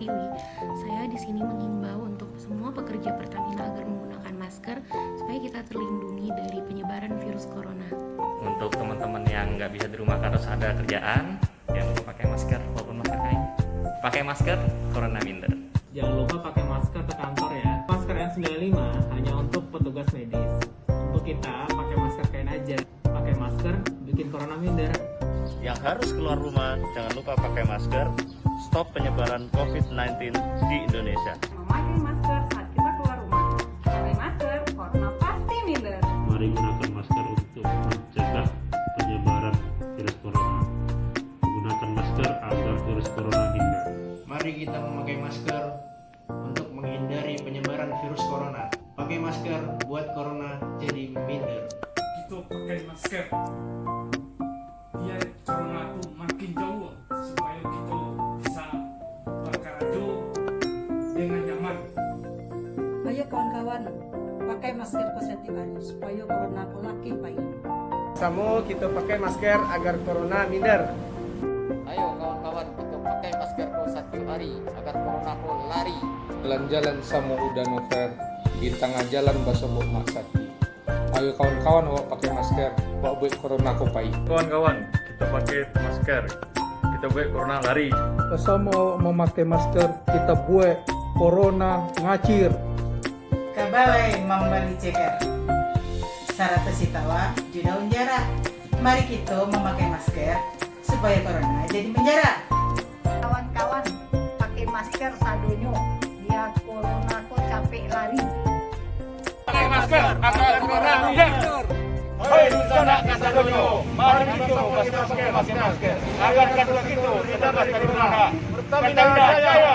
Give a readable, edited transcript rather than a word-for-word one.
Pertiwi. Saya di sini menghimbau untuk semua pekerja Pertamina agar menggunakan masker supaya kita terlindungi dari penyebaran virus corona. Untuk teman-teman yang nggak bisa di rumah karena ada kerjaan, jangan lupa pakai masker walaupun masker kain. Pakai masker, corona minder. Jangan lupa pakai masker ke kantor ya. Masker N95 hanya untuk petugas medis. Untuk kita pakai masker kain aja. Pakai masker bikin corona minder. Yang harus keluar rumah, jangan lupa pakai masker. Stop penyebaran COVID-19 di Indonesia. Memakai masker saat kita keluar rumah. Pakai masker, corona pasti minder. Mari gunakan masker untuk mencegah penyebaran virus corona. Gunakan masker agar virus corona hindar. Mari kita memakai masker untuk menghindari penyebaran virus corona. Pakai masker buat corona jadi minder. Kita pakai masker biar corona itu makin jauh supaya kita bisa berkarya dengan nyaman. Ayo kawan-kawan, pakai masker ko setiap hari supaya corona ko laki baik. Sama kita pakai masker agar corona minder. Ayo kawan-kawan, kita pakai masker ko setiap hari agar corona ko lari. Jalan-jalan sama udah novel di tengah jalan basobok maksaki. Ayo kawan-kawan awak pakai masker, awak buat corona ko pai. Kawan-kawan, kita pakai masker. Kita buat corona lari. Bersama awak memakai masker, kita buat corona ngacir. Kabalay membeli ceker. Sarata sitawa judaun jarak. Mari kita memakai masker supaya corona jadi menjara. Kawan-kawan, pakai masker sadonyo biar corona ko capek lari. Pakai masker agar corona minder. Hai sana kasadonyo, mari kita pakai masker agar kedua kita kita dari corona. Pertamina Jaya.